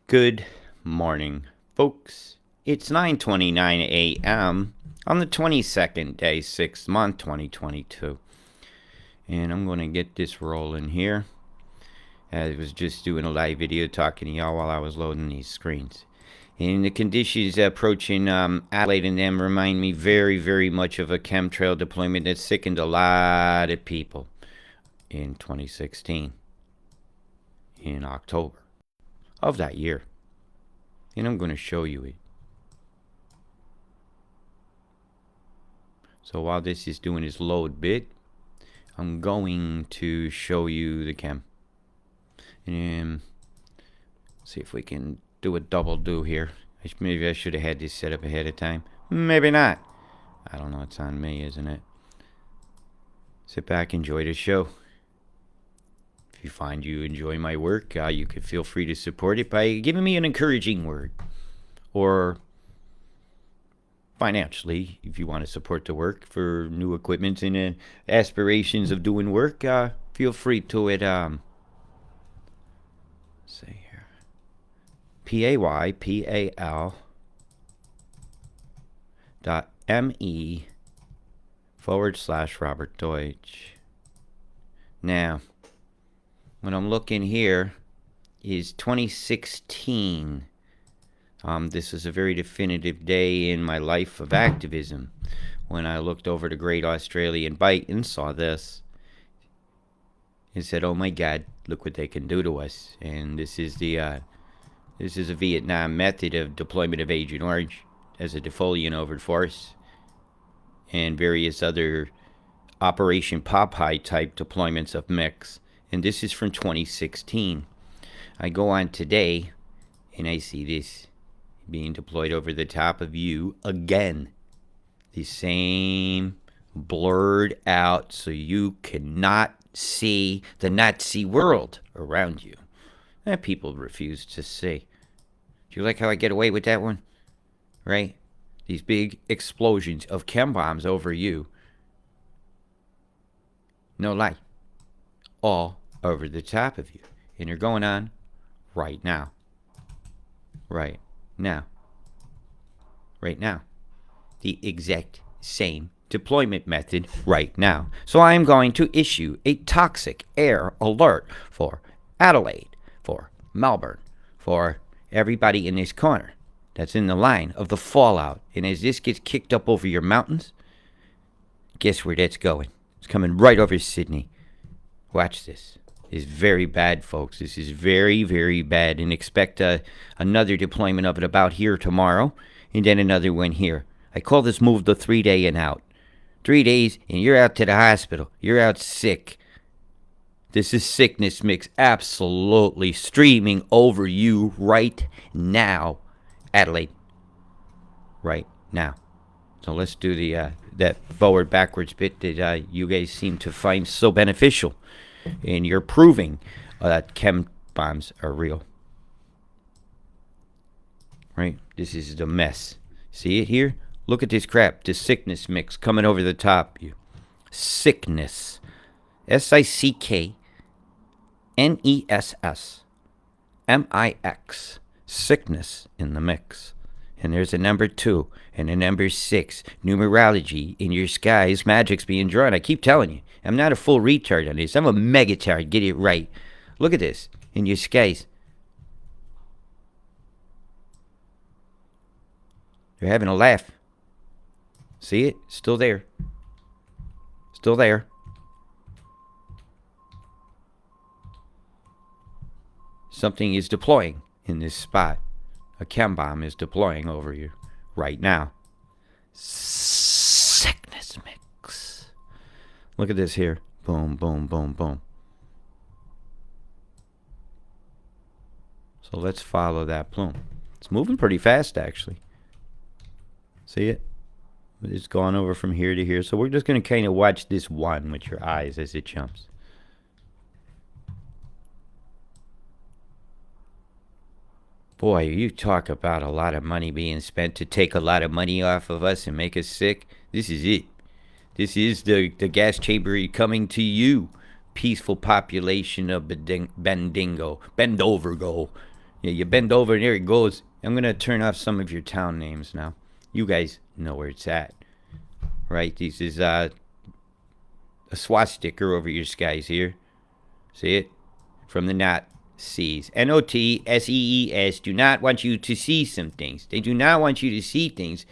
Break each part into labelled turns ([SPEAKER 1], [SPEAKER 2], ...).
[SPEAKER 1] Good morning, folks. It's 9:29 a.m. on the 22nd day, 6th month, 2022. And I'm going to get this rolling here. I was just doing a live video talking to y'all while I was loading these screens. And the conditions approaching Adelaide and them remind me very, very much of a chemtrail deployment that sickened a lot of people in 2016, in October of that year. And I'm going to show you it. So while this is doing its load bit, I'm going to show you the chem. And see if we can do a double do here. Maybe I should have had this set up ahead of time. Maybe not. I don't know. It's on me, isn't it? Sit back, enjoy the show. If you find you enjoy my work, you can feel free to support it by giving me an encouraging word. Or financially, if you want to support the work for new equipment and aspirations of doing work, feel free to it. Say here, paypal.me/Robert Deutsch. Now, what I'm looking here is 2016. This is a very definitive day in my life of activism when I looked over the Great Australian Bight and saw this and said, "Oh my God, look what they can do to us!" And this is a Vietnam method of deployment of Agent Orange as a defoliant over force, and various other Operation Popeye type deployments of mix. And this is from 2016. I go on today, and I see this being deployed over the top of you again. The same blurred out so you cannot see the Nazi world around you that people refuse to see. Do you like how I get away with that one? Right? These big explosions of chem bombs over you. No lie. All over the top of you. And they're going on right now. Right now. Right now. The exact same deployment method right now. So I am going to issue a toxic air alert for Adelaide, for Melbourne, for everybody in this corner that's in the line of the fallout. And as this gets kicked up over your mountains, guess where that's going? It's coming right over Sydney. Watch this. It's very bad, folks. This is very, very bad. And expect another deployment of it about here tomorrow, and then another one here. I call this move the 3-day and out. 3 days, and you're out to the hospital. You're out sick. This is sickness mix absolutely streaming over you right now, Adelaide. Right now. So let's do the that forward-backwards bit that you guys seem to find so beneficial. And you're proving that chem bombs are real. Right? This is the mess. See it here? Look at this crap. This sickness mix coming over the top. You sickness. SICKNESS. Sickness in the mix. And there's a number 2 and a number 6. Numerology in your skies. Magic's being drawn. I keep telling you. I'm not a full retard on this. I'm a megatard. Get it right. Look at this. In your skies. They're having a laugh. See it? Still there. Still there. Something is deploying in this spot. A chem bomb is deploying over you right now. Sickness mix. Look at this here. Boom, boom, boom, boom. So let's follow that plume. It's moving pretty fast, actually. See it? It's gone over from here to here. So we're just going to kind of watch this one with your eyes as it jumps. Boy, you talk about a lot of money being spent to take a lot of money off of us and make us sick. This is it. This is the gas chamber coming to you, peaceful population of Bendigo, Bendovergo, Yeah, you bend over and there it goes. I'm going to turn off some of your town names now. You guys know where it's at, right? This is a swastika over your skies here. See it? From the Nazis. N-O-T-S-E-E-S do not want you to see some things. They do not want you to see things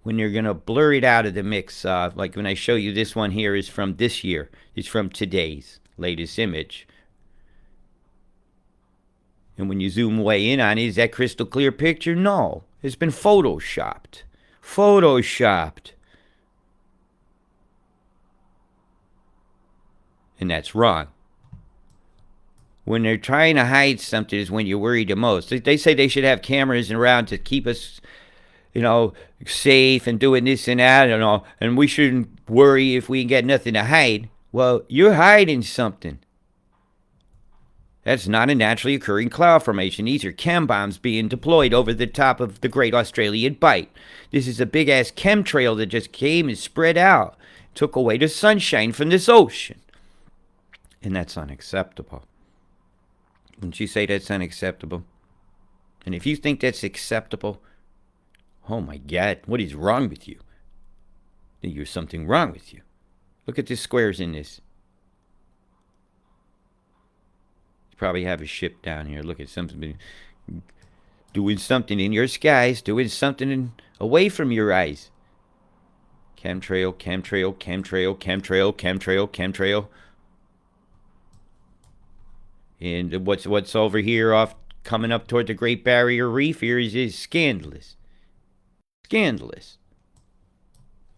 [SPEAKER 1] when they're going to blur it out of the mix. Like when I show you this one here is from this year. It's from today's latest image. And when you zoom way in on it, is that crystal clear picture? No. It's been photoshopped. Photoshopped. And that's wrong. When they're trying to hide something is when you're worried the most. They say they should have cameras around to keep us, safe and doing this and that, and we shouldn't worry if we get nothing to hide. Well, you're hiding something. That's not a naturally occurring cloud formation. These are chem bombs being deployed over the top of the Great Australian Bight. This is a big-ass chemtrail that just came and spread out, took away the sunshine from this ocean. And that's unacceptable. Wouldn't you say that's unacceptable? And if you think that's acceptable, oh my God, what is wrong with you? There's something wrong with you. Look at the squares in this. Probably have a ship down here. Look at something doing something in your skies, doing something away from your eyes. Chemtrail, chemtrail, chemtrail, chemtrail, chemtrail, chemtrail. And what's over here off coming up toward the Great Barrier Reef here is scandalous. Scandalous.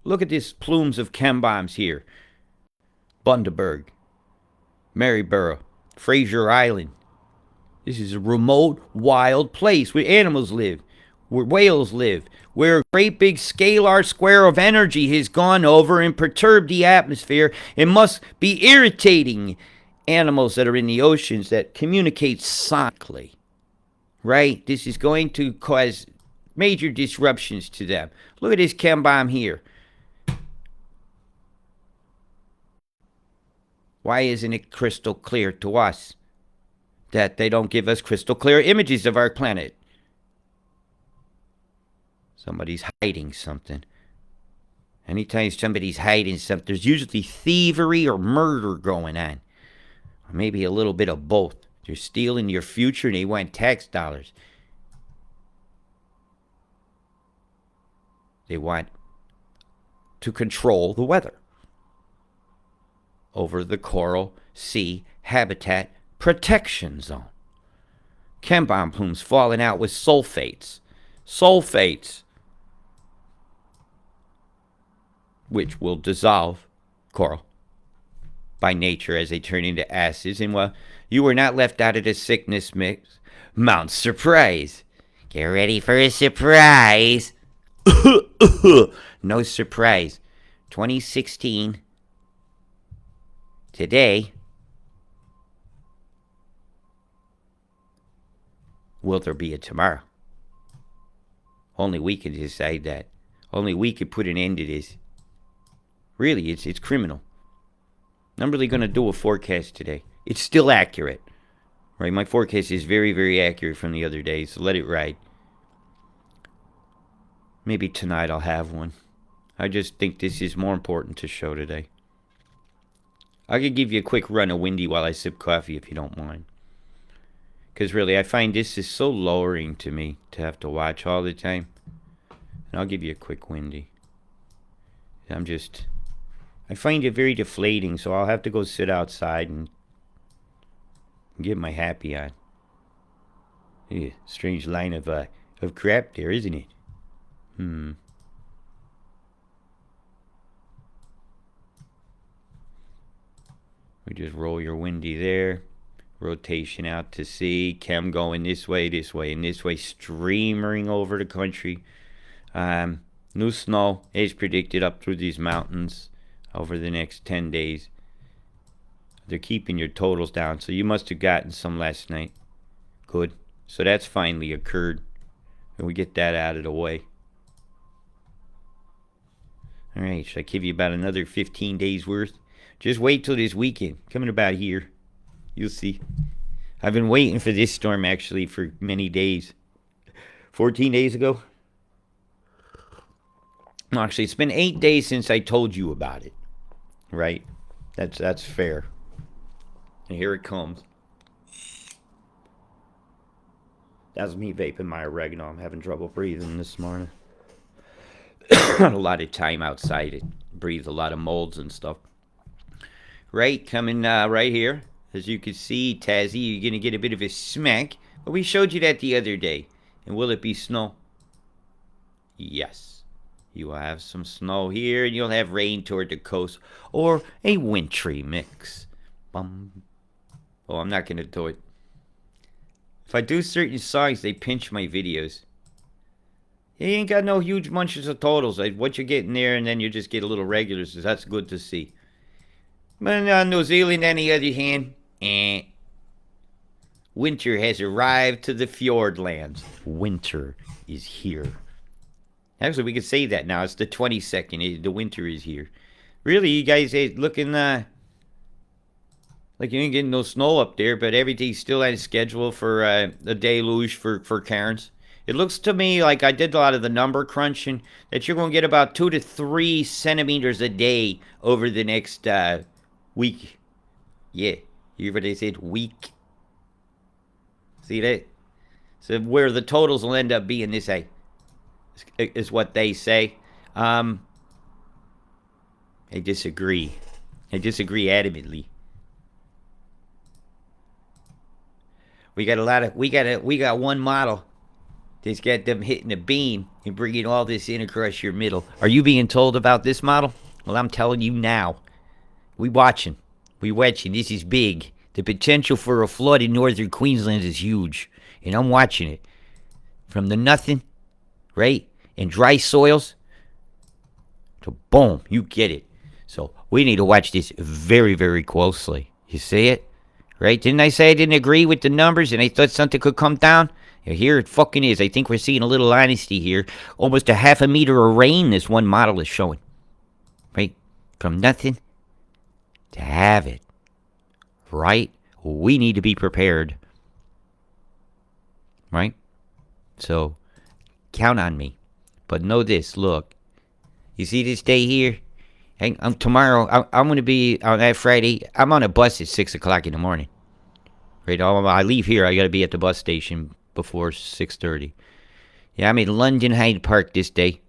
[SPEAKER 1] Look at these plumes of chem bombs here. Bundaberg, Maryborough, Fraser Island. This is a remote, wild place where animals live, where whales live, where a great big scalar square of energy has gone over and perturbed the atmosphere. It must be irritating animals that are in the oceans that communicate sonically, right? This is going to cause major disruptions to them. Look at this chem bomb here. Why isn't it crystal clear to us that they don't give us crystal clear images of our planet? Somebody's hiding something. Anytime somebody's hiding something, there's usually thievery or murder going on. Or maybe a little bit of both. They're stealing your future and they want tax dollars. They want to control the weather over the Coral Sea Habitat Protection Zone. Chem bomb plumes falling out with sulfates. Sulfates. Which will dissolve coral by nature as they turn into acids. And well, you were not left out of the sickness mix. Mount Surprise. Get ready for a surprise. No surprise. 2016. Today, will there be a tomorrow? Only we can decide that. Only we can put an end to this. Really, it's criminal. I'm really going to do a forecast today. It's still accurate. Right? My forecast is very, very accurate from the other day, so let it ride. Maybe tonight I'll have one. I just think this is more important to show today. I could give you a quick run of Windy while I sip coffee if you don't mind. Because really, I find this is so lowering to me to have to watch all the time. And I'll give you a quick Windy. I find it very deflating, so I'll have to go sit outside and get my happy on. Yeah, strange line of crap there, isn't it? We just roll your Windy there. Rotation out to sea. Chem going this way, and this way, streaming over the country. New snow is predicted up through these mountains over the next 10 days. They're keeping your totals down, so you must have gotten some last night. Good. So that's finally occurred. And we get that out of the way. Alright, should I give you about another 15 days worth? Just wait till this weekend. Coming about here. You'll see. I've been waiting for this storm actually for many days. 14 days ago? No, actually, it's been 8 days since I told you about it. Right? That's fair. And here it comes. That's me vaping my oregano. I'm having trouble breathing this morning. A lot of time outside. It breathes a lot of molds and stuff. Right, coming right here. As you can see, Tazzy, you're going to get a bit of a smack. But we showed you that the other day. And will it be snow? Yes. You will have some snow here, and you'll have rain toward the coast. Or a wintry mix. Bum. Oh, I'm not going to do it. If I do certain songs, they pinch my videos. You ain't got no huge bunches of totals. What you get in there, and then you just get a little regulars. That's good to see. But New Zealand, on the other hand, winter has arrived to the Fjordlands. Winter is here. Actually, we could say that now. It's the 22nd. The winter is here. Really, you guys ain't looking like you ain't getting no snow up there, but everything's still on schedule for a deluge for Cairns. It looks to me like I did a lot of the number crunching that you're going to get about 2 to 3 centimeters a day over the next week. Yeah, you hear what they said? Week. See that? So where the totals will end up being this is what they say. I disagree. I disagree adamantly. We got one model that's got them hitting a beam and bringing all this in across your middle. Are you being told about this model? Well, I'm telling you now. We watching. This is big. The potential for a flood in northern Queensland is huge. And I'm watching it. From the nothing, right? And dry soils to boom, you get it. So we need to watch this very, very closely. You see it? Right? Didn't I say I didn't agree with the numbers and I thought something could come down? Here it fucking is. I think we're seeing a little honesty here. Almost a half a meter of rain this one model is showing. Right? From nothing to have it. Right? We need to be prepared. Right? So, count on me. But know this, look. You see this day here? Tomorrow, I'm going to be, on that Friday, I'm on a bus at 6 o'clock in the morning. Right? I leave here, I got to be at the bus station before 6:30. Yeah, I'm in London Hyde Park this day,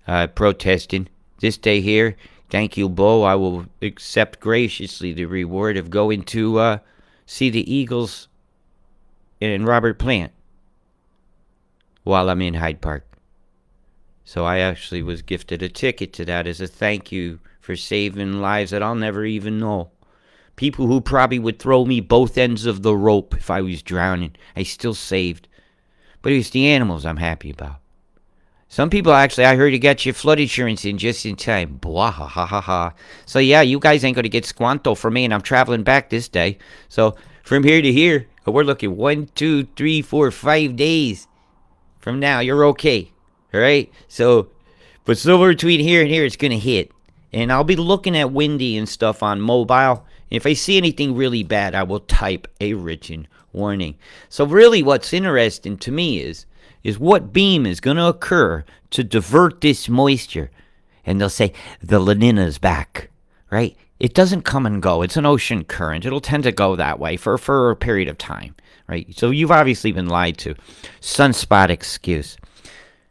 [SPEAKER 1] protesting. This day here, thank you, Bo, I will accept graciously the reward of going to see the Eagles and Robert Plant while I'm in Hyde Park. So I actually was gifted a ticket to that as a thank you for saving lives that I'll never even know. People who probably would throw me both ends of the rope if I was drowning. I still saved. But it's the animals I'm happy about. Some people actually, I heard you got your flood insurance in just in time. Blah, ha, ha, ha, ha. So yeah, you guys ain't going to get squanto from me, and I'm traveling back this day. So from here to here, we're looking 1, 2, 3, 4, 5 days from now. You're okay. All right? So, but somewhere between here and here, it's going to hit. And I'll be looking at windy and stuff on mobile. If I see anything really bad, I will type a written warning. So really what's interesting to me is what beam is going to occur to divert this moisture. And they'll say, the La Nina's back, right? It doesn't come and go. It's an ocean current. It'll tend to go that way for a period of time, right? So you've obviously been lied to. Sunspot excuse.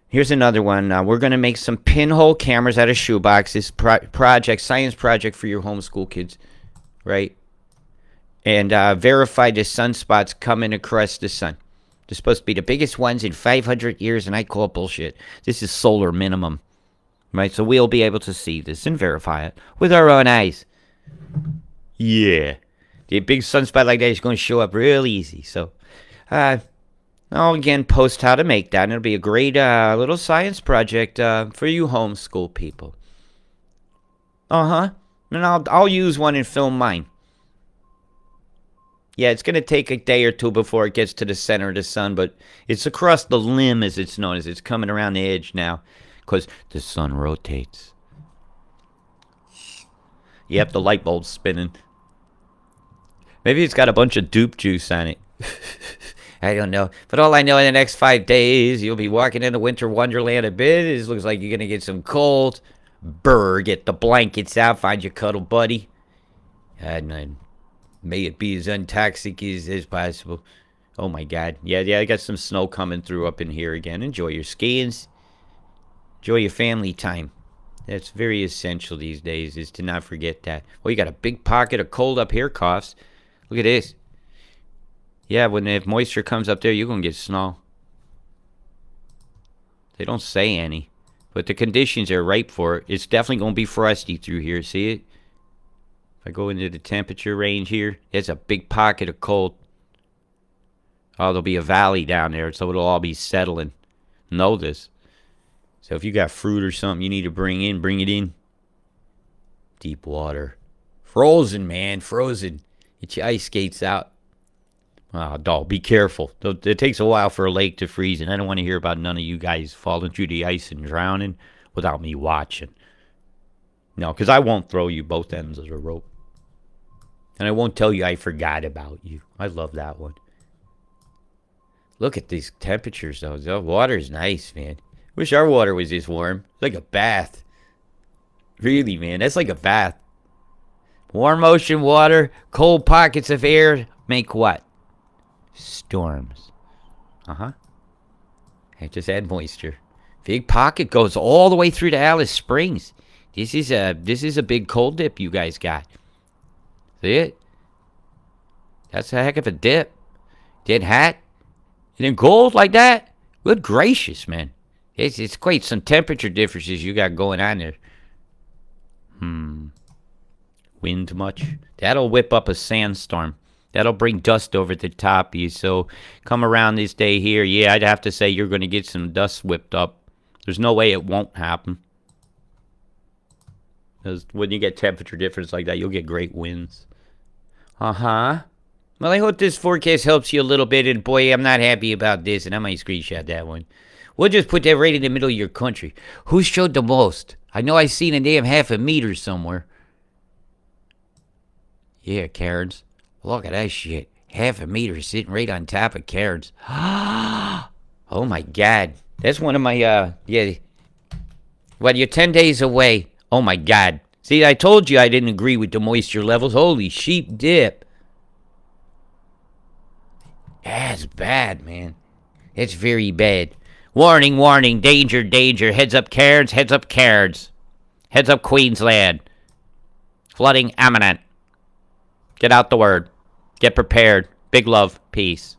[SPEAKER 1] Here's another one. We're going to make some pinhole cameras out of shoebox. This science project for your homeschool kids, right? And verify the sunspots coming across the sun. They're supposed to be the biggest ones in 500 years, and I call it bullshit. This is solar minimum, right? So we'll be able to see this and verify it with our own eyes. Yeah. The big sunspot like that is going to show up real easy. So, I'll again post how to make that, and it'll be a great little science project for you homeschool people. And I'll use one and film mine. Yeah, it's going to take a day or two before it gets to the center of the sun, but it's across the limb, as it's known as. It's coming around the edge now, because the sun rotates. Yep, the light bulb's spinning. Maybe it's got a bunch of dupe juice on it. I don't know. But all I know in the next 5 days, you'll be walking in the winter wonderland a bit. It looks like you're going to get some cold. Brr, get the blankets out. Find your cuddle buddy. And may it be as untoxic as possible. Oh, my God. Yeah, I got some snow coming through up in here again. Enjoy your skiings. Enjoy your family time. That's very essential these days, is to not forget that. Well, you got a big pocket of cold up here, coughs. Look at this. Yeah, if moisture comes up there, you're going to get snow. They don't say any. But the conditions are ripe for it. It's definitely going to be frosty through here. See it? If I go into the temperature range here, there's a big pocket of cold. Oh, there'll be a valley down there, so it'll all be settling. Know this. So if you got fruit or something you need to bring it in. Deep water. Frozen, man. Frozen. Get your ice skates out. Oh, dog, be careful. It takes a while for a lake to freeze, and I don't want to hear about none of you guys falling through the ice and drowning without me watching. No, because I won't throw you both ends of the rope. And I won't tell you I forgot about you. I love that one. Look at these temperatures, though. The water's nice, man. Wish our water was this warm. It's like a bath. Really, man. That's like a bath. Warm ocean water, cold pockets of air make what? Storms. I just add moisture. Big pocket goes all the way through to Alice Springs. This is a big cold dip you guys got. See it? That's a heck of a dip. Dead hat. And then cold like that? Good gracious, man. It's quite some temperature differences you got going on there. Wind much? That'll whip up a sandstorm. That'll bring dust over the top of you. So come around this day here. Yeah, I'd have to say you're going to get some dust whipped up. There's no way it won't happen. Because when you get temperature difference like that, you'll get great winds. Well, I hope this forecast helps you a little bit. And boy, I'm not happy about this. And I might screenshot that one. We'll just put that right in the middle of your country. Who showed the most? I know I seen a damn half a meter somewhere. Yeah, Cairns. Look at that shit. Half a meter sitting right on top of Cairns. Oh my God. That's one of my, yeah. Well, you're 10 days away. Oh my God. See, I told you I didn't agree with the moisture levels. Holy sheep dip. That's bad, man. It's very bad. Warning, warning, danger, danger. Heads up Cairns, heads up Cairns. Heads up Queensland. Flooding imminent. Get out the word. Get prepared. Big love. Peace.